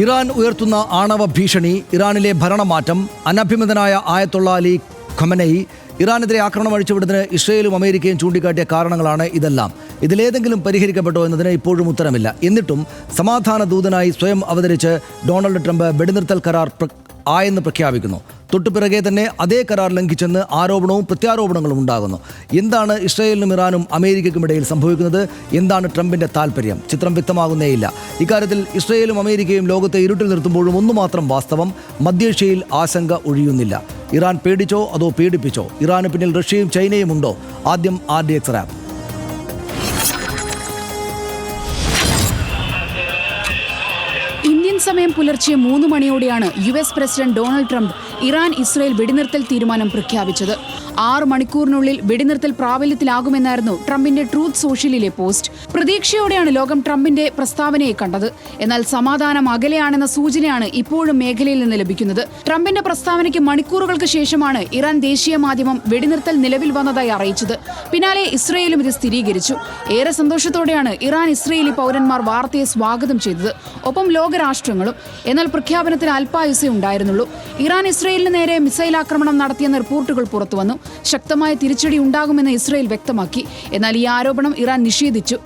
Iran ഉയർത്തുന്ന ആണവ ഭീഷണി, ഇറാനിലെ ഭരണമാറ്റം, അനഭിമതനായ ആയത്തുള്ള അലി ഖമനയി ഇറാനെതിരെ ആക്രമണം അഴിച്ചുവിടുന്നതിന് ഇസ്രയേലും അമേരിക്കയും ചൂണ്ടിക്കാട്ടിയ കാരണങ്ങളാണ് ഇതെല്ലാം. ഇതിലേതെങ്കിലും പരിഹരിക്കപ്പെട്ടോ എന്നതിന് ഇപ്പോഴും ഉത്തരമില്ല. എന്നിട്ടും സമാധാന ദൂതനായി സ്വയം അവതരിച്ച് ഡൊണാൾഡ് ട്രംപ് വെടിനിർത്തൽ കരാർ ആയെന്ന് പ്രഖ്യാപിക്കുന്നു. തൊട്ടുപിറകെ തന്നെ അതേ കരാർ ലംഘിച്ചെന്ന് ആരോപണവും പ്രത്യാരോപണങ്ങളും ഉണ്ടാകുന്നു. എന്താണ് ഇസ്രയേലിനും ഇറാനും അമേരിക്കയ്ക്കുമിടയിൽ സംഭവിക്കുന്നത്? എന്താണ് ട്രംപിന്റെ താല്പര്യം? ചിത്രം വ്യക്തമാകുന്നേയില്ല. ഇക്കാര്യത്തിൽ ഇസ്രയേലും അമേരിക്കയും ലോകത്തെ ഇരുട്ടിൽ നിർത്തുമ്പോഴും ഒന്നു മാത്രം വാസ്തവം: മധ്യേഷ്യയിൽ ആശങ്ക ഒഴിയുന്നില്ല. ഇറാൻ പേടിച്ചോ അതോ പീഡിപ്പിച്ചോ? ഇറാന് പിന്നിൽ റഷ്യയും ചൈനയും ഉണ്ടോ? ആദ്യം RDX റാപ്പ്. ഇന്ത്യൻ സമയം പുലർച്ചെ 3 മണിയോടെയാണ് US president Donald Trump Iran Israel വെടിനിർത്തൽ തീരുമാനം പ്രഖ്യാപിച്ചത്. 6 മണിക്കൂറിനുള്ളിൽ വെടിനിർത്തൽ പ്രാബല്യത്തിലാകുമെന്നായിരുന്നു ട്രംപിന്റെ ട്രൂത്ത് സോഷ്യലിലെ പോസ്റ്റ്. പ്രതീക്ഷയോടെയാണ് ലോകം ട്രംപിന്റെ പ്രസ്താവനയെ കണ്ടത്. എന്നാൽ സമാധാനം അകലെയാണെന്ന സൂചനയാണ് ഇപ്പോഴും മേഖലയിൽ നിന്ന് ലഭിക്കുന്നത്. ട്രംപിന്റെ പ്രസ്താവനയ്ക്ക് മണിക്കൂറുകൾക്ക് ശേഷമാണ് ഇറാൻ ദേശീയ മാധ്യമം വെടിനിർത്തൽ നിലവിൽ വന്നതായി അറിയിച്ചത്. പിന്നാലെ ഇസ്രയേലും ഇത് സ്ഥിരീകരിച്ചു. ഏറെ സന്തോഷത്തോടെയാണ് ഇറാൻ ഇസ്രയേലി പൗരന്മാർ വാർത്തയെ സ്വാഗതം ചെയ്തത്, ഒപ്പം ലോകരാഷ്ട്രങ്ങളും. എന്നാൽ പ്രഖ്യാപനത്തിന് അല്പായുസേ ഉണ്ടായിരുന്നുള്ളൂ. ഇറാൻ ഇസ്രയേലിന് നേരെ മിസൈൽ ആക്രമണം നടത്തിയെന്ന റിപ്പോർട്ടുകൾ പുറത്തുവന്നു. ശക്തമായ തിരിച്ചടി ഉണ്ടാകുമെന്ന് ഇസ്രയേൽ വ്യക്തമാക്കി. എന്നാൽ ഈ ആരോപണം ഇറാൻ നിഷേധിച്ചു.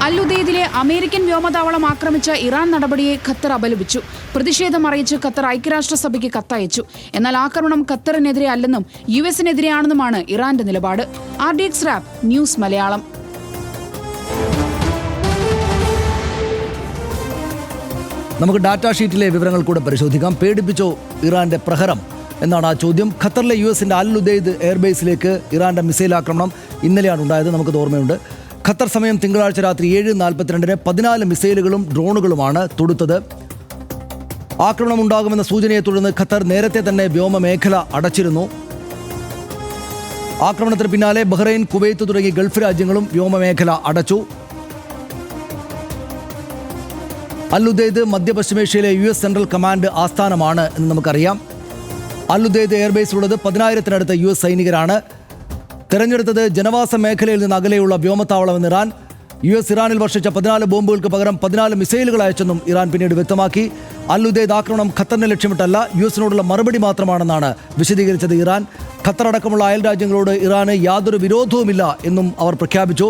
അൽ ഉദൈദിലെ അമേരിക്കൻ വ്യോമതാവളം ആക്രമിച്ച ഇറാൻ നടപടിയെ ഖത്തർ അപലപിച്ചു. പ്രതിഷേധം അറിയിച്ച് ഖത്തർ ഐക്യരാഷ്ട്രസഭയ്ക്ക് കത്തയച്ചു. എന്നാൽ ആക്രമണം ഖത്തറിനെതിരെ അല്ലെന്നും US-നെതിരെയാണെന്നുമാണ് ഇറാന്റെ നിലപാട്. RDX rap news Malayalam. നമുക്ക് ഡാറ്റാ ഷീറ്റിലെ വിവരങ്ങൾ കൂടെ പരിശോധിക്കാം. പേടിപ്പിച്ചോ ഇറാന്റെ പ്രഹരം എന്നാണ് ആ ചോദ്യം. ഖത്തറിലെ US-ന്റെ അൽ ഉദൈദ് എയർബേസിലേക്ക് ഇറാന്റെ മിസൈൽ ആക്രമണം ഇന്നലെയാണ് ഉണ്ടായത്. നമുക്കത് ഓർമ്മയുണ്ട്. ഖത്തർ സമയം തിങ്കളാഴ്ച രാത്രി 7:42 14 മിസൈലുകളും ഡ്രോണുകളുമാണ് തൊടുത്തത്. ആക്രമണം ഉണ്ടാകുമെന്ന സൂചനയെ തുടർന്ന് ഖത്തർ നേരത്തെ തന്നെ വ്യോമമേഖല അടച്ചിരുന്നു. ആക്രമണത്തിന് പിന്നാലെ ബഹ്റൈൻ, കുവൈത്ത് തുടങ്ങി ഗൾഫ് രാജ്യങ്ങളും വ്യോമമേഖല അടച്ചു. അൽ ഉദൈദ് മധ്യ പശ്ചിമേഷ്യയിലെ US സെൻട്രൽ കമാൻഡ് ആസ്ഥാനമാണ് എന്ന് നമുക്കറിയാം. അൽ ഉദൈദ് എയർബേസിലുള്ളത് 10,000-നടുത്ത് US സൈനികരാണ്. തെരഞ്ഞെടുത്തത് ജനവാസ മേഖലയിൽ നിന്ന് അകലെയുള്ള വ്യോമത്താവളമെന്ന് ഇറാൻ. US ഇറാനിൽ വർഷിച്ച 14 ബോംബുകൾക്ക് പകരം 14 മിസൈലുകൾ അയച്ചെന്നും ഇറാൻ പിന്നീട് വ്യക്തമാക്കി. അൽ ഉദൈദ് ആക്രമണം ഖത്തറിനെ ലക്ഷ്യമിട്ടല്ല, US-നോടുള്ള മറുപടി മാത്രമാണെന്നാണ് വിശദീകരിച്ചത് ഇറാൻ. ഖത്തർ അടക്കമുള്ള അയൽ രാജ്യങ്ങളോട് ഇറാന് യാതൊരു വിരോധവുമില്ല എന്നും അവർ പ്രഖ്യാപിച്ചു.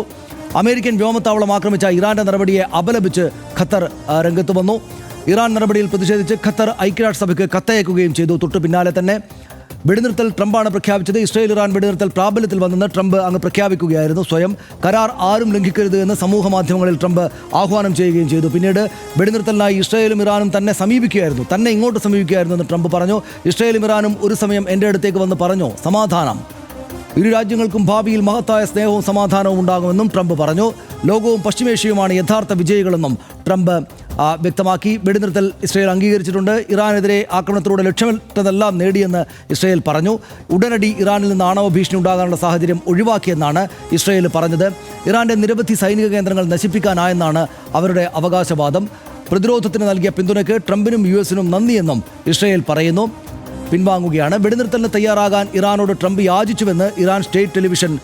അമേരിക്കൻ വ്യോമത്താവളം ആക്രമിച്ച ഇറാന്റെ നടപടിയെ അപലപിച്ച് ഖത്തർ രംഗത്ത് വന്നു. ഇറാൻ നടപടിയിൽ പ്രതിഷേധിച്ച് ഖത്തർ ഐക്യരാഷ്ട്രസഭയ്ക്ക് കത്തയക്കുകയും ചെയ്തു. തൊട്ടു പിന്നാലെ തന്നെ വെടിനിർത്തൽ ട്രംപാണ് പ്രഖ്യാപിച്ചത്. ഇസ്രയേൽ ഇറാൻ വെടിനിർത്തൽ പ്രാബല്യത്തിൽ വന്നെന്ന് ട്രംപ് അങ്ങ് പ്രഖ്യാപിക്കുകയായിരുന്നു സ്വയം. കരാർ ആരും ലംഘിക്കരുത് എന്ന് സമൂഹ മാധ്യമങ്ങളിൽ ട്രംപ് ആഹ്വാനം ചെയ്യുകയും ചെയ്തു. പിന്നീട് വെടിനിർത്തലിനായി ഇസ്രയേലും ഇറാനും തന്നെ ഇങ്ങോട്ട് സമീപിക്കുകയായിരുന്നു എന്ന് ട്രംപ് പറഞ്ഞു. ഇസ്രയേലും ഇറാനും ഒരു സമയം എൻ്റെ അടുത്തേക്ക് വന്ന് പറഞ്ഞു, സമാധാനം, ഇരു രാജ്യങ്ങൾക്കും ഭാവിയിൽ മഹത്തായ സ്നേഹവും സമാധാനവും ഉണ്ടാകുമെന്നും ട്രംപ് പറഞ്ഞു. ലോകവും പശ്ചിമേഷ്യയുമാണ് യഥാർത്ഥ വിജയികളെന്നും ട്രംപ് വ്യക്തമാക്കി. വെടിനിർത്തൽ ഇസ്രയേൽ അംഗീകരിച്ചിട്ടുണ്ട്. ഇറാനെതിരെ ആക്രമണത്തിലൂടെ ലക്ഷ്യമിട്ടതെല്ലാം നേടിയെന്ന് ഇസ്രയേൽ പറഞ്ഞു. ഉടനടി ഇറാനിൽ നിന്ന് ആണവ ഭീഷണി ഉണ്ടാകാനുള്ള സാഹചര്യം ഒഴിവാക്കിയെന്നാണ് ഇസ്രയേൽ പറഞ്ഞത്. ഇറാന്റെ നിരവധി സൈനിക കേന്ദ്രങ്ങൾ നശിപ്പിക്കാനായെന്നാണ് അവരുടെ അവകാശവാദം. പ്രതിരോധത്തിന് നൽകിയ പിന്തുണയ്ക്ക് ട്രംപിനും US-നും നന്ദിയെന്നും ഇസ്രയേൽ പറയുന്നു. പിൻവാങ്ങുകയാണ്. വെടിനിർത്തലിന് തയ്യാറാകാൻ ഇറാനോട് ട്രംപ് യാചിച്ചുവെന്ന് ഇറാൻ സ്റ്റേറ്റ് ടെലിവിഷൻ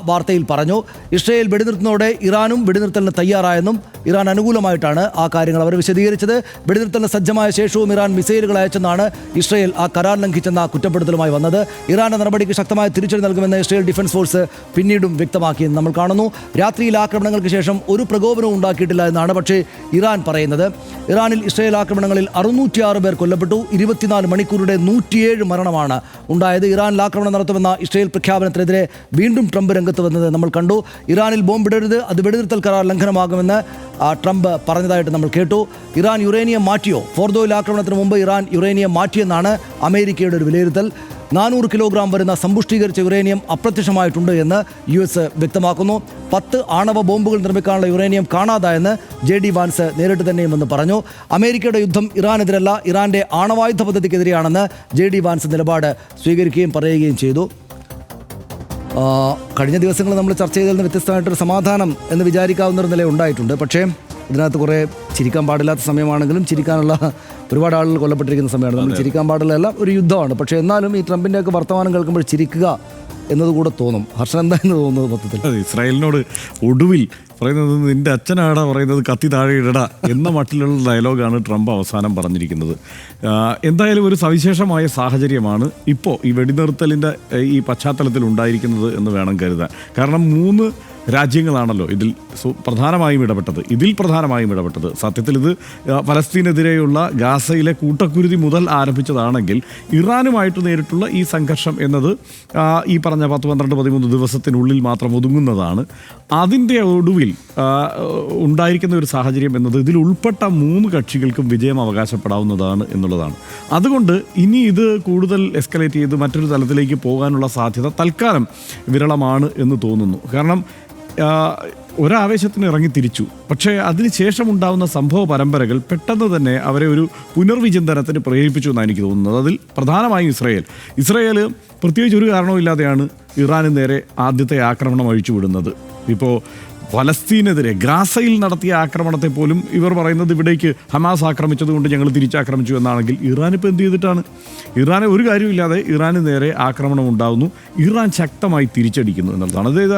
വാർത്തയിൽ പറഞ്ഞു. ഇസ്രയേൽ വെടിനിർത്തുന്നതോടെ ഇറാനും വെടിനിർത്തലിന് തയ്യാറായെന്നും ഇറാൻ അനുകൂലമായിട്ടാണ് ആ കാര്യങ്ങൾ അവർ വിശദീകരിച്ചത്. വെടിനിർത്തലിന് സജ്ജമായ ശേഷവും ഇറാൻ മിസൈലുകൾ അയച്ചെന്നാണ് ഇസ്രയേൽ ആ കരാർ ലംഘിച്ചെന്ന കുറ്റപ്പെടുത്തലുമായി വന്നത്. ഇറാന്റെ നടപടിക്ക് ശക്തമായ തിരിച്ചടി നൽകുമെന്ന് ഇസ്രയേൽ ഡിഫൻസ് ഫോഴ്സ് പിന്നീടും വ്യക്തമാക്കിയെന്ന് നമ്മൾ കാണുന്നു. രാത്രിയിൽ ആക്രമണങ്ങൾക്ക് ശേഷം ഒരു പ്രകോപനവും ഉണ്ടാക്കിയിട്ടില്ല എന്നാണ് പക്ഷേ ഇറാൻ പറയുന്നത്. ഇറാനിൽ ഇസ്രയേൽ ആക്രമണങ്ങളിൽ 606 പേർ കൊല്ലപ്പെട്ടു. 24 മണിക്കൂറുടെ 107 മരണമാണ് ഉണ്ടായത്. ഇറാനിൽ ആക്രമണം നടത്തുമെന്ന ഇസ്രയേൽ പ്രഖ്യാപനത്തിനെതിരെ വീണ്ടും ട്രംപ് രംഗത്ത് വന്നത് നമ്മൾ കണ്ടു. ഇറാനിൽ ബോംബിടരുത്, അത് വെടിനിർത്തൽ കരാർ ലംഘനമാകുമെന്ന് ട്രംപ് പറഞ്ഞതായിട്ട് നമ്മൾ കേട്ടു. ഇറാൻ യുറേനിയം മാറ്റിയോ? ഫോർദോയിൽ ആക്രമണത്തിന് മുമ്പ് ഇറാൻ യുറേനിയം മാറ്റിയെന്നാണ് അമേരിക്കയുടെ ഒരു വിലയിരുത്തൽ. 400 കിലോഗ്രാം വരുന്ന സമ്പുഷ്ടീകരിച്ച യുറേനിയം അപ്രത്യക്ഷമായിട്ടുണ്ട് എന്ന് US വ്യക്തമാക്കുന്നു. 10 ആണവ ബോംബുകൾ നിർമ്മിക്കാനുള്ള യുറേനിയം കാണാതായെന്ന് JD വാൻസ് നേരിട്ട് തന്നെയുമെന്ന് പറഞ്ഞു. അമേരിക്കയുടെ യുദ്ധം ഇറാനെതിരല്ല, ഇറാന്റെ ആണവായുധ പദ്ധതിക്കെതിരെയാണെന്ന് JD വാൻസ് നിലപാട് സ്വീകരിക്കുകയും പറയുകയും ചെയ്തു. കഴിഞ്ഞ ദിവസങ്ങളിൽ നമ്മൾ ചർച്ച ചെയ്തതിൽ നിന്ന് വ്യത്യസ്തമായിട്ടൊരു സമാധാനം എന്ന് വിചാരിക്കാവുന്ന ഒരു നില ഉണ്ടായിട്ടുണ്ട്. പക്ഷേ ഇതിനകത്ത് കുറേ ചിരിക്കാൻ പാടില്ലാത്ത സമയമാണെങ്കിലും ചിരിക്കാനുള്ള ഒരുപാട് ആളുകൾ കൊല്ലപ്പെട്ടിരിക്കുന്ന സമയമാണ്. നമ്മൾ ചിരിക്കാൻ പാടില്ല, ഒരു യുദ്ധമാണ്. പക്ഷേ എന്നാലും ഈ ട്രംപിൻ്റെയൊക്കെ വർത്തമാനം കേൾക്കുമ്പോൾ ചിരിക്കുക എന്നതുകൂടെ തോന്നും. ഹർഷൻ എന്താ എന്ന് തോന്നുന്നത് മൊത്തത്തിൽ? ഇസ്രായേലിനോട് ഒടുവിൽ പറയുന്നത് നിന്റെ അച്ഛനാടാ പറയുന്നത് കത്തി താഴെ ഇടടാ എന്ന മട്ടിലുള്ള ഡയലോഗാണ് ട്രംപ് അവസാനം പറഞ്ഞിരിക്കുന്നത്. എന്തായാലും ഒരു സവിശേഷമായ സാഹചര്യമാണ് ഇപ്പോൾ ഈ വെടിനിർത്തലിൻ്റെ ഈ പശ്ചാത്തലത്തിൽ ഉണ്ടായിരിക്കുന്നത് എന്ന് വേണം കരുതാൻ. കാരണം 3 രാജ്യങ്ങളാണല്ലോ പ്രധാനമായും ഇടപെട്ടത്. സത്യത്തിൽ ഇത് ഫലസ്തീനെതിരെയുള്ള ഗാസയിലെ കൂട്ടക്കുരുതി മുതൽ ആരംഭിച്ചതാണെങ്കിൽ ഇറാനുമായിട്ട് നേരിട്ടുള്ള ഈ സംഘർഷം എന്നത് ഈ പറഞ്ഞ 10-12-13 ദിവസത്തിനുള്ളിൽ മാത്രം ഒതുങ്ങുന്നതാണ്. അതിൻ്റെ ഒടുവിൽ ഉണ്ടായിരിക്കുന്ന ഒരു സാഹചര്യം എന്നത് ഇതിൽ ഉൾപ്പെട്ട 3 കക്ഷികൾക്കും വിജയം അവകാശപ്പെടാവുന്നതാണ് എന്നുള്ളതാണ്. അതുകൊണ്ട് ഇനി ഇത് കൂടുതൽ എസ്കലേറ്റ് ചെയ്ത് മറ്റൊരു തലത്തിലേക്ക് പോകാനുള്ള സാധ്യത തൽക്കാലം വിരളമാണ് എന്ന് തോന്നുന്നു. കാരണം ഒരാവേശത്തിന് ഇറങ്ങി തിരിച്ചു. പക്ഷേ അതിനുശേഷം ഉണ്ടാകുന്ന സംഭവ പരമ്പരകൾ പെട്ടെന്ന് തന്നെ അവരെ ഒരു പുനർവിചിന്തനത്തിന് പ്രേരിപ്പിച്ചു എന്നാണ് എനിക്ക് തോന്നുന്നത്. അതിൽ പ്രധാനമായും ഇസ്രയേൽ പ്രത്യേകിച്ച് ഒരു കാരണവുമില്ലാതെയാണ് ഇറാന് നേരെ ആദ്യത്തെ ആക്രമണം അഴിച്ചുവിടുന്നത്. ഇപ്പോൾ ഫലസ്തീനെതിരെ ഗാസയിൽ നടത്തിയ ആക്രമണത്തെ പോലും ഇവർ പറയുന്നത് ഇവിടേക്ക് ഹമാസ് ആക്രമിച്ചതുകൊണ്ട് ഞങ്ങൾ തിരിച്ചാക്രമിച്ചു എന്നാണെങ്കിൽ ഇറാൻ ഇപ്പോൾ എന്ത് ചെയ്തിട്ടാണ്? ഇറാന് ഒരു കാര്യമില്ലാതെ ഇറാന് നേരെ ആക്രമണം ഉണ്ടാകുന്നു. ഇറാൻ ശക്തമായി തിരിച്ചടിക്കുന്നു എന്നുള്ളതാണ്. അതായത്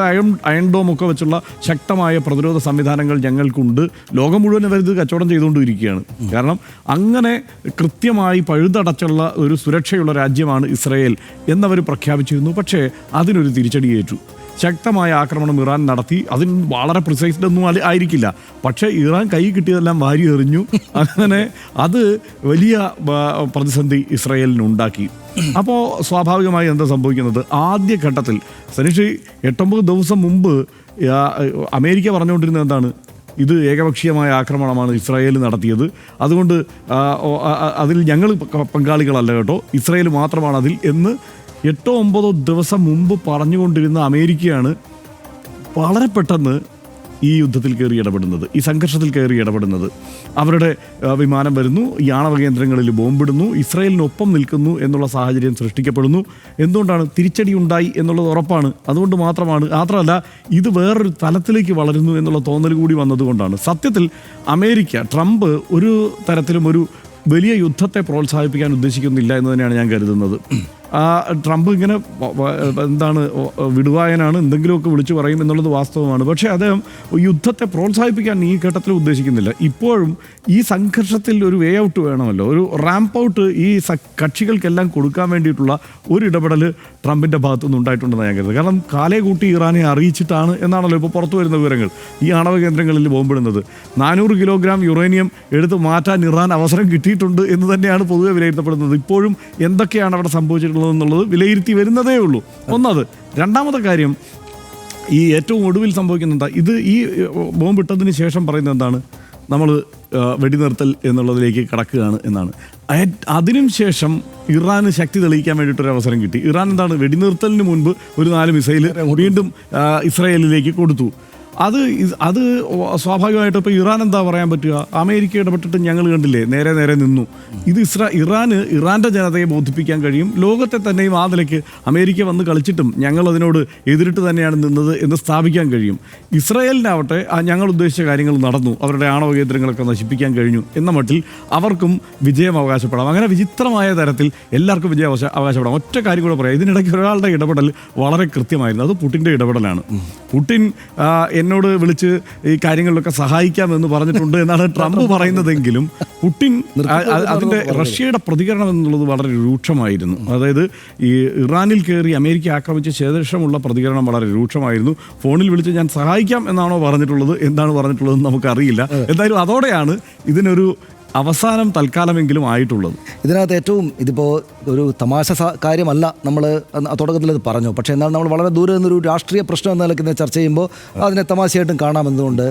അയൺ ഡോം ഒക്കെ വെച്ചുള്ള ശക്തമായ പ്രതിരോധ സംവിധാനങ്ങൾ ഞങ്ങൾക്കുണ്ട്. ലോകം മുഴുവൻ വരുന്നത് കച്ചവടം ചെയ്തുകൊണ്ടിരിക്കുകയാണ്. കാരണം അങ്ങനെ കൃത്യമായി പഴുതടച്ചുള്ള ഒരു സുരക്ഷയുള്ള രാജ്യമാണ് ഇസ്രയേൽ എന്നവർ പ്രഖ്യാപിച്ചിരുന്നു. പക്ഷേ അതിനൊരു തിരിച്ചടിയേറ്റു. ശക്തമായ ആക്രമണം ഇറാൻ നടത്തി. അതിന് വളരെ പ്രിസൈസ്ഡ് ഒന്നും ആയിരിക്കില്ല, പക്ഷേ ഇറാൻ കൈ കിട്ടിയതെല്ലാം വാരി എറിഞ്ഞു. അങ്ങനെ അത് വലിയ പ്രതിസന്ധി ഇസ്രയേലിനുണ്ടാക്കി. അപ്പോൾ സ്വാഭാവികമായി എന്താ സംഭവിക്കുന്നത്? ആദ്യഘട്ടത്തിൽ സനീഷ് 8-9 ദിവസം മുമ്പ് അമേരിക്ക പറഞ്ഞുകൊണ്ടിരുന്നത് എന്താണ്? ഇത് ഏകപക്ഷീയമായ ആക്രമണമാണ് ഇസ്രായേൽ നടത്തിയത്, അതുകൊണ്ട് അതിൽ ഞങ്ങൾ പങ്കാളികളല്ല കേട്ടോ, ഇസ്രായേൽ മാത്രമാണ് അതിൽ എന്ന് 8-9 ദിവസം മുമ്പ് പറഞ്ഞുകൊണ്ടിരുന്ന അമേരിക്കയാണ് വളരെ പെട്ടെന്ന് ഈ യുദ്ധത്തിൽ കയറി ഇടപെടുന്നത്, ഈ സംഘർഷത്തിൽ കയറി ഇടപെടുന്നത്. അവരുടെ വിമാനം വരുന്നു, ഈ ആണവ കേന്ദ്രങ്ങളിൽ ബോംബിടുന്നു, ഇസ്രായേലിനൊപ്പം നിൽക്കുന്നു എന്നുള്ള സാഹചര്യം സൃഷ്ടിക്കപ്പെടുന്നു. എന്തുകൊണ്ടാണ്? തിരിച്ചടി ഉണ്ടായി എന്നുള്ളത് ഉറപ്പാണ്. അതുകൊണ്ട് മാത്രമല്ല ഇത് വേറൊരു തലത്തിലേക്ക് വളരുന്നു എന്നുള്ള തോന്നൽ കൂടി വന്നതുകൊണ്ടാണ്. സത്യത്തിൽ ട്രംപ് ഒരു തരത്തിലും ഒരു വലിയ യുദ്ധത്തെ പ്രോത്സാഹിപ്പിക്കാൻ ഉദ്ദേശിക്കുന്നില്ല എന്ന് തന്നെയാണ് ഞാൻ കരുതുന്നത്. ട്രംപ് ഇങ്ങനെ വിടുവായനാണ്, എന്തെങ്കിലുമൊക്കെ വിളിച്ചു പറയും എന്നുള്ളത് വാസ്തവമാണ്. പക്ഷേ അദ്ദേഹം യുദ്ധത്തെ പ്രോത്സാഹിപ്പിക്കാൻ ഈ ഘട്ടത്തിൽ ഉദ്ദേശിക്കുന്നില്ല. ഇപ്പോഴും ഈ സംഘർഷത്തിൽ ഒരു വേ ഔട്ട് വേണമല്ലോ, ഒരു റാമ്പ് ഔട്ട് ഈ കക്ഷികൾക്കെല്ലാം കൊടുക്കാൻ വേണ്ടിയിട്ടുള്ള ഒരു ഇടപെടൽ ട്രംപിൻ്റെ ഭാഗത്തുനിന്ന് ഉണ്ടായിട്ടുണ്ടെന്ന് ഞാൻ കരുതുന്നത്. കാരണം കാലേ കൂട്ടി ഇറാനെ അറിയിച്ചിട്ടാണ് എന്നാണല്ലോ ഇപ്പോൾ പുറത്തു വരുന്ന വിവരങ്ങൾ. ഈ ആണവ കേന്ദ്രങ്ങളിൽ ബോംബിടുന്നത് 400 കിലോഗ്രാം യുറേനിയം എടുത്ത് മാറ്റാൻ ഇറാൻ അവസരം കിട്ടിയിട്ടുണ്ട് എന്ന് തന്നെയാണ് പൊതുവെ വിലയിരുത്തപ്പെടുന്നത്. ഇപ്പോഴും എന്തൊക്കെയാണ് അവിടെ സംഭവിച്ചിട്ടുള്ളത് എന്നുള്ളത് വിലയിരുത്തി വരുന്നതേ ഉള്ളൂ. ഒന്നത്. രണ്ടാമത്തെ കാര്യം, ഈ ഏറ്റവും ഒടുവിൽ സംഭവിക്കുന്നത് ഇത് ഈ ബോംബിട്ടതിന് ശേഷം പറയുന്നത് എന്താണ്? നമ്മൾ വെടിനിർത്തൽ എന്നുള്ളതിലേക്ക് കടക്കുകയാണ് എന്നാണ്. അതിനും ശേഷം ഇറാന് ശക്തി തെളിയിക്കാൻ വേണ്ടിയിട്ടൊരു അവസരം കിട്ടി. ഇറാൻ എന്താണ്? വെടിനിർത്തലിന് മുൻപ് ഒരു 4 മിസൈൽ വീണ്ടും ഇസ്രായേലിലേക്ക് കൊടുത്തു. അത് സ്വാഭാവികമായിട്ടും ഇപ്പോൾ ഇറാൻ എന്താ പറയാൻ പറ്റുക? അമേരിക്ക ഇടപെട്ടിട്ട് ഞങ്ങൾ കണ്ടില്ലേ, നേരെ നിന്നു. ഇത് ഇറാൻ്റെ ജനതയെ ബോധിപ്പിക്കാൻ കഴിയും. ലോകത്തെ തന്നെയും ആ നിലയ്ക്ക് അമേരിക്ക വന്ന് കളിച്ചിട്ടും ഞങ്ങൾ അതിനോട് എതിരിട്ട് തന്നെയാണ് നിന്നത് എന്ന് സ്ഥാപിക്കാൻ കഴിയും. ഇസ്രായേലിനാവട്ടെ ഞങ്ങൾ ഉദ്ദേശിച്ച കാര്യങ്ങൾ നടന്നു, അവരുടെ ആണവ കേന്ദ്രങ്ങളൊക്കെ നശിപ്പിക്കാൻ കഴിഞ്ഞു എന്ന മട്ടിൽ അവർക്കും വിജയം അവകാശപ്പെടാം. അങ്ങനെ വിചിത്രമായ തരത്തിൽ എല്ലാവർക്കും വിജയം അവകാശപ്പെടാം. ഒറ്റ കാര്യം കൂടെ പറയാം, ഇതിനിടയ്ക്ക് ഒരാളുടെ ഇടപെടൽ വളരെ കൃത്യമായിരുന്നു. അത് പുടിൻ്റെ ഇടപെടലാണ്. പുടിൻ എന്നോട് വിളിച്ച് ഈ കാര്യങ്ങളിലൊക്കെ സഹായിക്കാമെന്ന് പറഞ്ഞിട്ടുണ്ട് എന്നാണ് ട്രംപ് പറയുന്നതെങ്കിലും പുടിൻ അതിൻ്റെ റഷ്യയുടെ പ്രതികരണം എന്നുള്ളത് വളരെ രൂക്ഷമായിരുന്നു. അതായത് ഈ ഇറാനിൽ കയറി അമേരിക്ക ആക്രമിച്ച ശേഷമുള്ള പ്രതികരണം വളരെ രൂക്ഷമായിരുന്നു. ഫോണിൽ വിളിച്ച് ഞാൻ സഹായിക്കാം എന്നാണോ പറഞ്ഞിട്ടുള്ളത്, എന്താണ് പറഞ്ഞിട്ടുള്ളതെന്ന് നമുക്കറിയില്ല. എന്തായാലും അതോടെയാണ് ഇതിനൊരു അവസാനം തൽക്കാലമെങ്കിലും ആയിട്ടുള്ളത്. ഇതിനകത്ത് ഏറ്റവും ഇതിപ്പോൾ ഒരു തമാശ കാര്യമല്ല, നമ്മൾ തുടക്കത്തിൽ അത് പറഞ്ഞു. പക്ഷേ എന്നാൽ നമ്മൾ വളരെ ദൂരെ നിന്നൊരു രാഷ്ട്രീയ പ്രശ്നം എന്ന നിലയ്ക്ക് ചർച്ച ചെയ്യുമ്പോൾ അതിനെ തമാശയായിട്ടും കാണാമെന്നതുകൊണ്ട്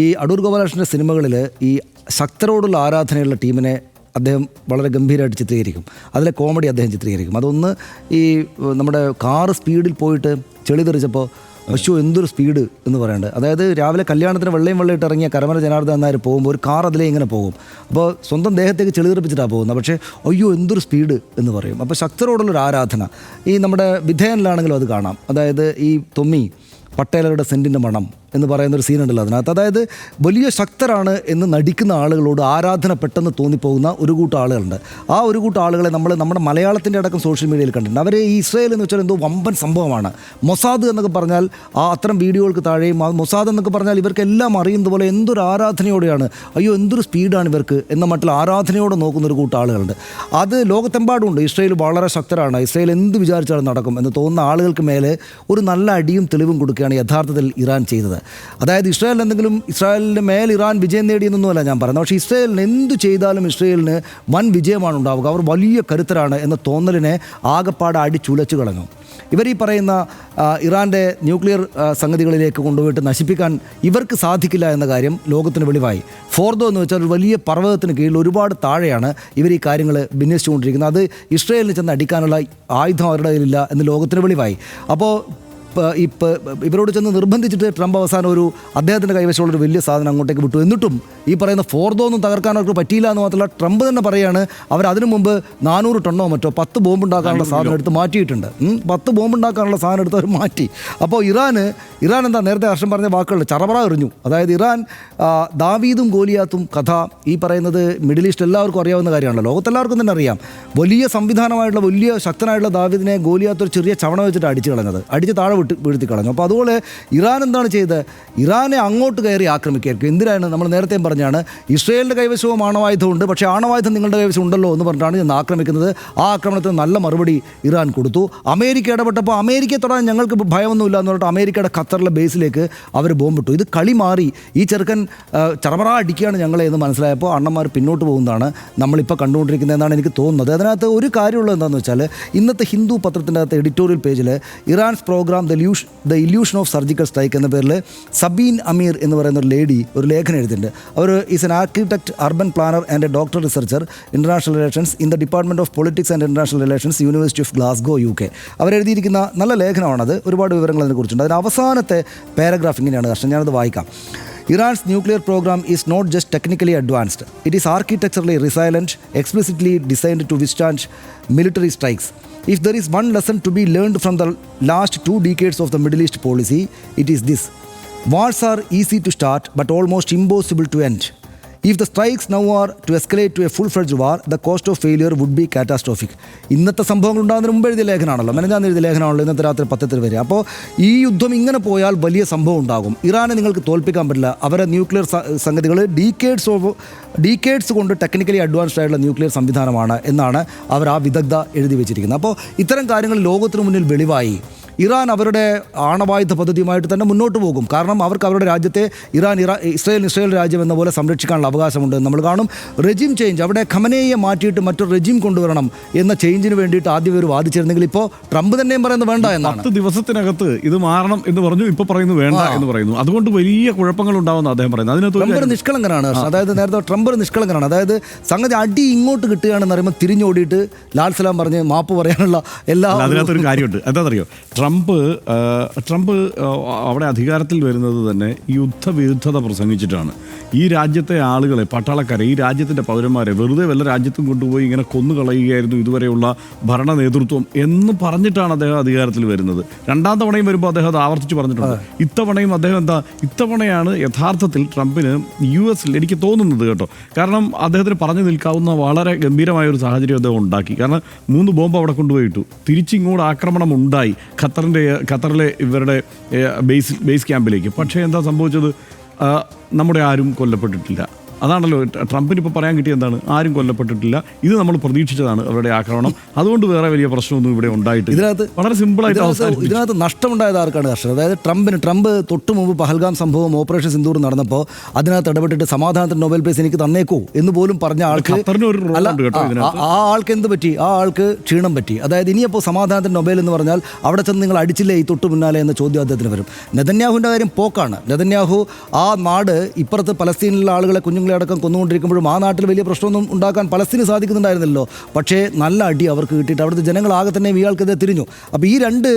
ഈ അടൂർ ഗോപാലകൃഷ്ണൻ്റെ സിനിമകളിൽ ഈ ശക്തരോടുള്ള ആരാധനയുള്ള ടീമിനെ അദ്ദേഹം വളരെ ഗംഭീരമായിട്ട് ചിത്രീകരിക്കും. അതിലെ കോമഡി അദ്ദേഹം ചിത്രീകരിക്കും. അതൊന്ന് ഈ നമ്മുടെ കാറ് സ്പീഡിൽ പോയിട്ട് ചെളി തെറിച്ചപ്പോൾ അശ്വ എന്തൊരു സ്പീഡ് എന്ന് പറയുന്നത്. അതായത് രാവിലെ കല്യാണത്തിന് വെള്ളയിട്ട് ഇറങ്ങിയ കരമന ജനാർദ്ദൻ നായർ പോകുമ്പോൾ ഒരു കാർ അതിലേ ഇങ്ങനെ പോകും. അപ്പോൾ സ്വന്തം ദേഹത്തേക്ക് ചെളിതെറിപ്പിച്ചിട്ടാണ് പോകുന്നത്, പക്ഷേ അയ്യോ എന്തൊരു സ്പീഡ് എന്ന് പറയും. അപ്പോൾ ശക്തരോടുള്ളൊരു ആരാധന ഈ നമ്മുടെ വിധേയനിലാണെങ്കിലും അത് കാണാം. അതായത് ഈ തൊമ്മി പട്ടേലരുടെ സെൻറ്റിൻ്റെ മണം എന്ന് പറയുന്നൊരു സീനുണ്ടല്ലോ അതിനകത്ത്. അതായത് വലിയ ശക്തരാണ് എന്ന് നടിക്കുന്ന ആളുകളോട് ആരാധന പെട്ടെന്ന് തോന്നിപ്പോകുന്ന ഒരു കൂട്ടം ആളുകളുണ്ട്. ആ ഒരു കൂട്ടം ആളുകളെ നമ്മുടെ മലയാളത്തിൻ്റെ അടക്കം സോഷ്യൽ മീഡിയയിൽ കണ്ടിട്ടുണ്ട്. അവർ ഈ ഇസ്രായേൽ എന്ന് വെച്ചാൽ എന്തോ വമ്പൻ സംഭവമാണ്. മൊസാദ് എന്നൊക്കെ പറഞ്ഞാൽ ആ അത്തരം വീഡിയോകൾക്ക് താഴെയും മൊസാദ് എന്നൊക്കെ പറഞ്ഞാൽ ഇവർക്കെല്ലാം അറിയുന്നത് പോലെ എന്തൊരു ആരാധനയോടെയാണ്, അയ്യോ എന്തൊരു സ്പീഡാണ് ഇവർക്ക് എന്ന മട്ടിൽ ആരാധനയോടെ നോക്കുന്ന ഒരു കൂട്ടം ആളുകളുണ്ട്. അത് ലോകത്തെമ്പാടുമുണ്ട്. ഇസ്രായേൽ വളരെ ശക്തരാണ്, ഇസ്രായേൽ എന്ത് വിചാരിച്ചാലും നടക്കും എന്ന് തോന്നുന്ന ആളുകൾക്ക് മേലെ ഒരു നല്ല അടിയും തെളിവും കൊടുക്കുകയാണ് യഥാർത്ഥത്തിൽ ഇറാൻ ചെയ്തത്. അതായത് ഇസ്രായേലിൻ്റെ മേൽ ഇറാൻ വിജയം നേടിയെന്നൊന്നുമല്ല ഞാൻ പറയുന്നത്. പക്ഷേ ഇസ്രായേലിന് എന്തു ചെയ്താലും ഇസ്രായേലിന് വൻ വിജയമാണ് ഉണ്ടാവുക, അവർ വലിയ കരുത്തരാണ് എന്ന തോന്നലിനെ ആകപ്പാടെ അടിച്ചുലച്ചു കളഞ്ഞു. ഇവർ ഈ പറയുന്ന ഇറാൻ്റെ ന്യൂക്ലിയർ സംഗതികളിലേക്ക് കൊണ്ടുപോയിട്ട് നശിപ്പിക്കാൻ ഇവർക്ക് സാധിക്കില്ല എന്ന കാര്യം ലോകത്തിന് വെളിവായി. ഫോർദോ എന്ന് വെച്ചാൽ ഒരു വലിയ പർവ്വതത്തിന് കീഴിൽ ഒരുപാട് താഴെയാണ് ഇവർ ഈ കാര്യങ്ങൾ വിന്യസിച്ചുകൊണ്ടിരിക്കുന്നത്. അത് ഇസ്രായേലിന് ചെന്ന് അടിക്കാനുള്ള ആയുധം അവരുടെ കയ്യിലില്ല എന്ന് ലോകത്തിന് വെളിവായി. അപ്പോൾ ഇവരോട് ചെന്ന് നിർബന്ധിച്ചിട്ട് ട്രംപ് അവസാനം അദ്ദേഹത്തിൻ്റെ കൈവശമുള്ളൊരു വലിയ സാധനം അങ്ങോട്ടേക്ക് വിട്ടു. എന്നിട്ടും ഈ പറയുന്ന ഫോർദോ ഒന്നും തകർക്കാൻ അവർക്ക് പറ്റിയില്ല എന്ന് മാത്രമല്ല, ട്രംപ് തന്നെ പറയുകയാണ് അവർ അതിനു മുമ്പ് 400 ടണ്ണോ മറ്റോ 10 ബോംബ് ഉണ്ടാക്കാനുള്ള സാധനം എടുത്ത് മാറ്റിയിട്ടുണ്ട്. 10 ബോംബ് ഉണ്ടാക്കാനുള്ള സാധനം എടുത്ത് അവർ മാറ്റി. അപ്പോൾ ഇറാൻ എന്താ നേരത്തെ ഹർഷൻ പറഞ്ഞ വാക്കുകളിൽ ചറപറ എറിഞ്ഞു. അതായത് ഇറാൻ ദാവീദും ഗോലിയാത്തും കഥ ഈ പറയുന്നത് മിഡിൽ ഈസ്റ്റ് എല്ലാവർക്കും അറിയാവുന്ന കാര്യമാണല്ലോ, ലോകത്തെല്ലാവർക്കും തന്നെ അറിയാം. വലിയ സംവിധാനമായിട്ടുള്ള വലിയ ശക്തനായിട്ടുള്ള ദാവീദിനെ ഗോലിയാത്ത് ഒരു ചെറിയ ചവണ വെച്ചിട്ട് അടിച്ച് താഴെ വീഴ്ത്തി കളഞ്ഞു. അപ്പോൾ അതുപോലെ ഇറാൻ എന്താണ് ചെയ്തത്? ഇറാനെ അങ്ങോട്ട് കയറി ആക്രമിക്കുകയായിരിക്കും. എന്തിനാണ്? നമ്മൾ നേരത്തെയും പറഞ്ഞാണ്, ഇസ്രായേലിൻ്റെ കൈവശവും ആണവായുധമുണ്ട്, പക്ഷേ ആണവായുധം നിങ്ങളുടെ കൈവശം ഉണ്ടല്ലോ എന്ന് പറഞ്ഞിട്ടാണ് ഇന്ന് ആക്രമിക്കുന്നത്. ആ ആക്രമണത്തിന് നല്ല മറുപടി ഇറാൻ കൊടുത്തു. അമേരിക്ക ഇടപെട്ടപ്പോൾ അമേരിക്കയെ തൊടാൻ ഞങ്ങൾക്ക് ഭയമൊന്നുമില്ല എന്ന് പറഞ്ഞിട്ട് അമേരിക്കയുടെ ഖത്തറിലെ ബേസിലേക്ക് അവർ ബോംബിട്ടു. ഇത് കളി മാറി. ഈ ചെറുക്കൻ ചറപറ അടിക്കുകയാണ് ഞങ്ങളെ എന്ന് മനസ്സിലായപ്പോൾ അണ്ണന്മാർ പിന്നോട്ട് പോകുന്നതാണ് നമ്മളിപ്പോൾ കണ്ടുകൊണ്ടിരിക്കുന്നതെന്നാണ് എനിക്ക് തോന്നുന്നത്. അതിനകത്ത് ഒരു കാര്യമുള്ളത് എന്താണെന്ന് വെച്ചാൽ, ഇന്നത്തെ ഹിന്ദു പത്രത്തിൻ്റെ അകത്ത് എഡിറ്റോറിയൽ പേജിൽ Iran's programme the illusion of surgical strike എന്ന പേരിൽ സബീൻ അമീർ എന്ന് പറയുന്ന ഒരു ലേഡി ഒരു ലേഖനം എഴുതിയിട്ടുണ്ട്. അവർ is an architect, urban planner and a doctor researcher international relations in the department of politics and international relations university of Glasgow UK. അവരെഴുതിയിരിക്കുന്ന നല്ല ലേഖനമാണത്. ഒരുപാട് വിവരങ്ങൾ അതിനെക്കുറിച്ചുണ്ട്. അതിന് അവസാനത്തെ പാരഗ്രാഫ് ഇങ്ങനെയാണ് കഷ്ടം, ഞാനത് വായിക്കാം. Iran's nuclear program is not just technically advanced, it is architecturally resilient, explicitly designed to withstand military strikes. If there is one lesson to be learned from the last 2 decades of the Middle East policy, it is this: wars are easy to start but almost impossible to end. If the strikes now are to escalate to a full-fledged war, the cost of failure would be catastrophic. ഇന്നത്തെ സംഭവങ്ങൾ ഉണ്ടാകുന്നതിന് മുമ്പ് എഴുതിയ ലേഖനമാണല്ലോ, മെനഞ്ഞാന്ന് എഴുതിയ ലേഖനമാണല്ലോ ഇന്നത്തെ രാത്രി 10 വരെ. അപ്പോൾ ഈ യുദ്ധം ഇങ്ങനെ പോയാൽ വലിയ സംഭവം ഉണ്ടാകും. ഇറാനെ നിങ്ങൾക്ക് തോൽപ്പിക്കാൻ പറ്റില്ല. അവരെ ന്യൂക്ലിയർ സംഗതികൾ ഡീക്കേഡ്സ് കൊണ്ട് ടെക്നിക്കലി അഡ്വാൻസ്ഡ് ആയിട്ടുള്ള ന്യൂക്ലിയർ സംവിധാനമാണ് എന്നാണ് അവർ ആ വിദഗ്ധ എഴുതി വെച്ചിരിക്കുന്നത്. അപ്പോൾ ഇത്തരം കാര്യങ്ങൾ ലോകത്തിന് മുന്നിൽ വെളിവായി. ഇറാൻ അവരുടെ ആണവായുധ പദ്ധതിയുമായിട്ട് തന്നെ മുന്നോട്ട് പോകും. കാരണം അവർക്ക് അവരുടെ രാജ്യത്തെ ഇസ്രായേൽ രാജ്യം എന്ന പോലെ സംരക്ഷിക്കാനുള്ള അവകാശമുണ്ട്. നമ്മൾ കാണും റെജിം ചേഞ്ച്, അവിടെ ഖമനേയെ മാറ്റിയിട്ട് മറ്റൊരു റെജിം കൊണ്ടുവരണം എന്ന ചേഞ്ചിന് വേണ്ടിയിട്ട് ആദ്യം ഇവർ വാദിച്ചിരുന്നെങ്കിൽ ഇപ്പോൾ ട്രംപ് തന്നെയും പറയുന്നത് വേണ്ട എന്നാണ്. 10 ദിവസത്തിനകത്ത് ഇത് മാറണം എന്ന് പറഞ്ഞു, ഇപ്പോൾ പറയുന്നു വേണ്ട എന്ന് പറയുന്നു. അതുകൊണ്ട് വലിയ കുഴപ്പങ്ങൾ ഉണ്ടാവുമെന്ന് അദ്ദേഹം പറയുന്നത്. അതിനകത്ത് ട്രംപ് ഒരു നിഷ്കളങ്കനാണ്. അതായത് നേരത്തെ ട്രംപ് ഒരു നിഷ്കളങ്കനാണ്. അതായത് സംഗതി അടി ഇങ്ങോട്ട് കിട്ടുകയാണെന്ന് പറയുമ്പോൾ തിരിഞ്ഞോടിയിട്ട് ലാൽ സലാം പറഞ്ഞ് മാപ്പ് പറയാനുള്ള എല്ലാ അതിനകത്തൊരു കാര്യമുണ്ട്. എന്താണെന്നറിയോ, ട്രംപ് അവിടെ അധികാരത്തിൽ വരുന്നത് തന്നെ യുദ്ധവിരുദ്ധത പ്രസംഗിച്ചിട്ടാണ്. ഈ രാജ്യത്തെ ആളുകളെ, പട്ടാളക്കാരെ, ഈ രാജ്യത്തിൻ്റെ പൗരന്മാരെ വെറുതെ വല്ല രാജ്യത്തും കൊണ്ടുപോയി ഇങ്ങനെ കൊന്നുകളയുകയായിരുന്നു ഇതുവരെയുള്ള ഭരണ നേതൃത്വം എന്ന് പറഞ്ഞിട്ടാണ് അദ്ദേഹം അധികാരത്തിൽ വരുന്നത്. 2ാം തവണയും വരുമ്പോൾ അദ്ദേഹം അത് ആവർത്തിച്ച് പറഞ്ഞിട്ടുണ്ട്. ഇത്തവണയും അദ്ദേഹം ഇത്തവണയാണ് യഥാർത്ഥത്തിൽ ട്രംപിന് US എനിക്ക് തോന്നുന്നത് കേട്ടോ. കാരണം അദ്ദേഹത്തിന് പറഞ്ഞു നിൽക്കാവുന്ന വളരെ ഗംഭീരമായ ഒരു സാഹചര്യം അദ്ദേഹം ഉണ്ടാക്കി. കാരണം 3 ബോംബ് അവിടെ കൊണ്ടുപോയിട്ടു. തിരിച്ചിങ്ങോട്ട് ആക്രമണം ഉണ്ടായി ഖത്തറിലെ ഇവരുടെ ബേസ് ക്യാമ്പിലേക്ക്. പക്ഷേ എന്താ സംഭവിച്ചത്? നമ്മുടെ ആരും കൊല്ലപ്പെട്ടിട്ടില്ല. അതാണല്ലോ ട്രംപിന് ഇപ്പോൾ പറയാൻ കിട്ടിയ എന്താണ്, ആരും കൊല്ലപ്പെട്ടിട്ടില്ല. ഇത് നമ്മൾ പ്രതീക്ഷിച്ചതാണ് അവരുടെ ആക്രമണം. അതുകൊണ്ട് വേറെ വലിയ പ്രശ്നമൊന്നും ഇവിടെ ഉണ്ടായിട്ടില്ല. ഇതിനകത്ത് വളരെ സിമ്പിളായിട്ട് ഇതിനകത്ത് നഷ്ടമുണ്ടായത് ആർക്കാണ്? കർഷകർ. അതായത് ട്രംപ് തൊട്ട് മുമ്പ് പഹൽഗാം സംഭവം ഓപ്പറേഷൻ സിന്ദൂർ നടന്നപ്പോൾ അതിനകത്ത് ഇടപെട്ടിട്ട് സമാധാനത്തിന് നൊബേൽ പ്രൈസ് എനിക്ക് തന്നേക്കോ എന്ന് പോലും പറഞ്ഞ ആൾക്ക് ആ ആൾക്ക് എന്ത് പറ്റി? ആ ആൾക്ക് ക്ഷീണം പറ്റി. അതായത് ഇനിയപ്പോൾ സമാധാനത്തിന് നൊബേൽ എന്ന് പറഞ്ഞാൽ അവിടെ ചെന്ന് നിങ്ങൾ അടിച്ചില്ലേ ഈ തൊട്ട് മുന്നാലെ എന്ന ചോദ്യം അദ്ദേഹത്തിന് വരും. നെതന്യാഹുവിൻ്റെ കാര്യം പോക്കാണ്. നെതന്യാഹു ആ നാട് ഇപ്പുറത്ത് പലസ്തീനിലുള്ള ആളുകളെ കുഞ്ഞുങ്ങളെ മുസ്ലിങ്ങളെ അടക്കം കൊന്നുകൊണ്ടിരിക്കുമ്പോഴും ആ നാട്ടിൽ വലിയ പ്രശ്നമൊന്നും ഉണ്ടാക്കാൻ പലസ്തീന് സാധിക്കുന്നുണ്ടായിരുന്നല്ലോ. പക്ഷേ നല്ല അടി അവർക്ക് കിട്ടിയിട്ട് അവിടുത്തെ ജനങ്ങളാകെ തന്നെ ഇയാൾക്കെതിരെ തിരിഞ്ഞു. അപ്പോൾ ഈ രണ്ട്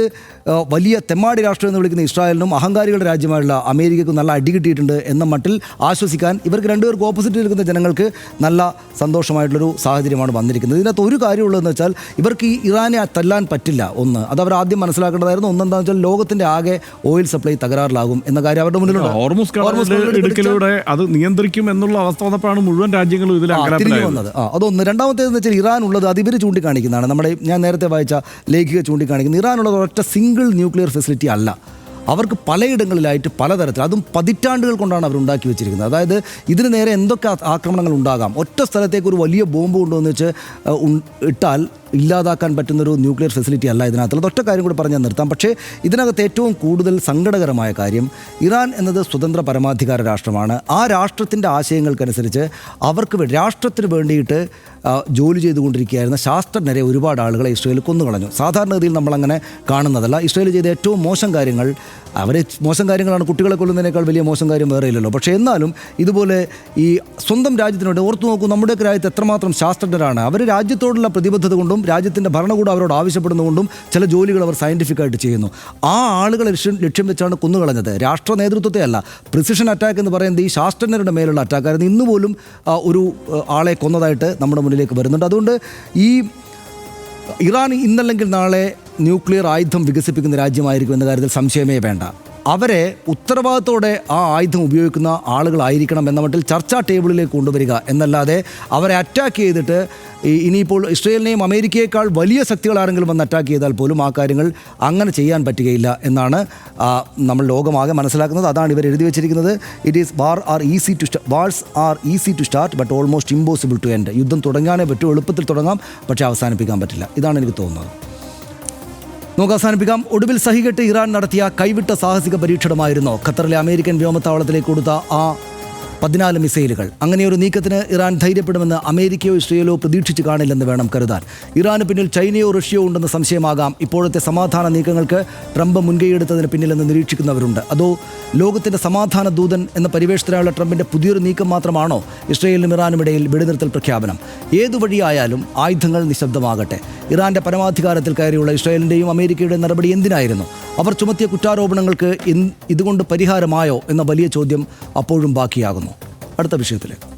വലിയ തെമ്മാടി രാഷ്ട്രം എന്ന് വിളിക്കുന്ന ഇസ്രായേലിനും അഹങ്കാരികളുടെ രാജ്യമായുള്ള അമേരിക്കയ്ക്കും നല്ല അടി കിട്ടിയിട്ടുണ്ട് എന്ന മട്ടിൽ ആശ്വസിക്കാൻ ഇവർക്ക് രണ്ടുപേർക്ക് ഓപ്പോസിറ്റ് നിൽക്കുന്ന ജനങ്ങൾക്ക് നല്ല സന്തോഷമായിട്ടുള്ളൊരു സാഹചര്യമാണ് വന്നിരിക്കുന്നത്. ഇതിനകത്ത് ഒരു കാര്യമുള്ളതെന്ന് വെച്ചാൽ ഇവർക്ക് ഈ ഇറാനെ തല്ലാൻ പറ്റില്ല. ഒന്ന് അത് അവർ ആദ്യം മനസ്സിലാക്കേണ്ടതായിരുന്നു. ഒന്നെന്താണെന്ന് വെച്ചാൽ ലോകത്തിൻ്റെ ആകെ ഓയിൽ സപ്ലൈ തകരാറിലാകും എന്ന കാര്യം അവരുടെ മുന്നിലുണ്ട്. ഇടുക്കിലൂടെ അത് നിയന്ത്രിക്കും എന്നുള്ള അവസ്ഥ വന്നപ്പോഴാണ് മുഴുവൻ രാജ്യങ്ങളും ഇതിൽ തിരിഞ്ഞു വന്നത്. അതൊന്ന്. രണ്ടാമത്തേതെന്ന് വെച്ചാൽ ഇറാൻ ഉള്ളത് അത് ഇവർ ചൂണ്ടിക്കാണിക്കുന്നതാണ്. നമ്മുടെ ഞാൻ നേരത്തെ വായിച്ച ലേഖിക ചൂണ്ടിക്കാണിക്കുന്നത് ഇറാനുള്ളത് ഒറ്റ സിംഗിൾ ന്യൂക്ലിയർ ഫെസിലിറ്റി അല്ല. അവർക്ക് പലയിടങ്ങളിലായിട്ട് പലതരത്തിൽ, അതും പതിറ്റാണ്ടുകൾ കൊണ്ടാണ് അവർ ഉണ്ടാക്കി വെച്ചിരിക്കുന്നത്. അതായത് ഇതിന് നേരെ എന്തൊക്കെ ആക്രമണങ്ങൾ ഉണ്ടാകാം, ഒറ്റ സ്ഥലത്തേക്ക് ഒരു വലിയ ബോംബ് കൊണ്ടുവന്ന് വെച്ച് ഇട്ടാൽ ഇല്ലാതാക്കാൻ പറ്റുന്നൊരു ന്യൂക്ലിയർ ഫെസിലിറ്റി അല്ല ഇതിനകത്തുള്ളത്. ഒറ്റ കാര്യം കൂടി പറഞ്ഞാൽ നിർത്താം. പക്ഷേ ഇതിനകത്ത് ഏറ്റവും കൂടുതൽ സങ്കടകരമായ കാര്യം, ഇറാൻ എന്നത് സ്വതന്ത്ര പരമാധികാര രാഷ്ട്രമാണ്. ആ രാഷ്ട്രത്തിൻ്റെ ആശയങ്ങൾക്കനുസരിച്ച് അവർക്ക് രാഷ്ട്രത്തിന് വേണ്ടിയിട്ട് ജോലി ചെയ്തുകൊണ്ടിരിക്കുകയായിരുന്ന ശാസ്ത്രജ്ഞരെ ഒരുപാട് ആളുകളെ ഇസ്രയേൽ കൊന്നുകളഞ്ഞു. സാധാരണഗതിയിൽ നമ്മളങ്ങനെ കാണുന്നതല്ല. ഇസ്രയേൽ ചെയ്ത ഏറ്റവും മോശം കാര്യങ്ങൾ, അവരെ മോശം കാര്യങ്ങളാണ്, കുട്ടികളെ കൊല്ലുന്നതിനേക്കാൾ വലിയ മോശം കാര്യം വേറെ ഇല്ലല്ലോ. പക്ഷേ എന്നാലും ഇതുപോലെ ഈ സ്വന്തം രാജ്യത്തിനോട് ഓർത്തു നോക്കൂ, നമ്മുടെയൊക്കെ രാജ്യത്ത് എത്രമാത്രം ശാസ്ത്രജ്ഞരാണ്. അവർ രാജ്യത്തോടുള്ള പ്രതിബദ്ധത കൊണ്ടും രാജ്യത്തിൻ്റെ ഭരണകൂടം അവരോട് ആവശ്യപ്പെടുന്നതുകൊണ്ടും ചില ജോലികൾ അവർ സയൻറ്റിഫിക്കായിട്ട് ചെയ്യുന്നു. ആ ആളുകളെ ലക്ഷ്യം വെച്ചാണ് കൊന്നുകളഞ്ഞത്. രാഷ്ട്ര നേതൃത്വത്തെ അല്ല. പ്രിസിഷൻ അറ്റാക്ക് എന്ന് പറയുന്നത് ഈ ശാസ്ത്രജ്ഞരുടെ മേലുള്ള അറ്റാക്കായിരുന്നു. ഇന്ന് പോലും ഒരു ആളെ കൊന്നതായിട്ട് നമ്മുടെ മുന്നിലേക്ക് വരുന്നുണ്ട്. അതുകൊണ്ട് ഈ ഇറാൻ ഇന്നല്ലെങ്കിൽ നാളെ ന്യൂക്ലിയർ ആയുധം വികസിപ്പിക്കുന്ന രാജ്യമായിരിക്കും എന്ന കാര്യത്തിൽ സംശയമേ വേണ്ട. അവരെ ഉത്തരവാദിത്തോടെ ആ ആയുധം ഉപയോഗിക്കുന്ന ആളുകളായിരിക്കണം എന്ന മട്ടിൽ ചർച്ചാ ടേബിളിലേക്ക് കൊണ്ടുവരിക എന്നല്ലാതെ അവരെ അറ്റാക്ക് ചെയ്തിട്ട് ഇനിയിപ്പോൾ ഇസ്രയേലിനെയും അമേരിക്കയേക്കാൾ വലിയ ശക്തികൾ ആരെങ്കിലും വന്ന് അറ്റാക്ക് ചെയ്താൽ പോലും ആ കാര്യങ്ങൾ അങ്ങനെ ചെയ്യാൻ പറ്റുകയില്ല എന്നാണ് നമ്മൾ ലോകമാകെ മനസ്സിലാക്കുന്നത്. അതാണ് ഇവർ എഴുതി വെച്ചിരിക്കുന്നത്. It is wars are easy to start but almost impossible to end. യുദ്ധം തുടങ്ങാനേ പറ്റൂ, എളുപ്പത്തിൽ തുടങ്ങാം, പക്ഷേ അവസാനിപ്പിക്കാൻ പറ്റില്ല. ഇതാണ് എനിക്ക് തോന്നുന്നത്. നമുക്ക് അവസാനിപ്പിക്കാം. ഒടുവിൽ സഹികെട്ട് ഇറാൻ നടത്തിയ കൈവിട്ട സാഹസിക പരീക്ഷണമായിരുന്നു ഖത്തറിലെ അമേരിക്കൻ വ്യോമത്താവളത്തിലേക്ക് കൊടുത്ത ആ 14 മിസൈലുകൾ. അങ്ങനെയൊരു നീക്കത്തിന് ഇറാൻ ധൈര്യപ്പെടുമെന്ന് അമേരിക്കയോ ഇസ്രയേലോ പ്രതീക്ഷിച്ച് കാണില്ലെന്ന് വേണം കരുതാൻ. ഇറാന് പിന്നിൽ ചൈനയോ റഷ്യയോ ഉണ്ടെന്ന് സംശയമാകാം ഇപ്പോഴത്തെ സമാധാന നീക്കങ്ങൾക്ക് ട്രംപ് മുൻകൈയെടുത്തതിന് പിന്നിലെന്ന് നിരീക്ഷിക്കുന്നവരുണ്ട്. അതോ ലോകത്തിൻ്റെ സമാധാന ദൂതൻ എന്ന പരിവേഷത്തിനായുള്ള ട്രംപിൻ്റെ പുതിയൊരു നീക്കം മാത്രമാണോ ഇസ്രയേലിനും ഇറാനും ഇടയിൽ വെടിനിർത്തൽ പ്രഖ്യാപനം? ഏതുവഴിയായാലും ആയുധങ്ങൾ നിശബ്ദമാകട്ടെ. ഇറാൻ്റെ പരമാധികാരത്തിൽ കയറിയുള്ള ഇസ്രയേലിൻ്റെയും അമേരിക്കയുടെയും നടപടി എന്തിനായിരുന്നു? അവർ ചുമത്തിയ കുറ്റാരോപണങ്ങൾക്ക് ഇതുകൊണ്ട് പരിഹാരമായോ എന്ന വലിയ ചോദ്യം അപ്പോഴും ബാക്കിയാകുന്നു. അടുത്ത വിഷയത്തിലേക്ക്.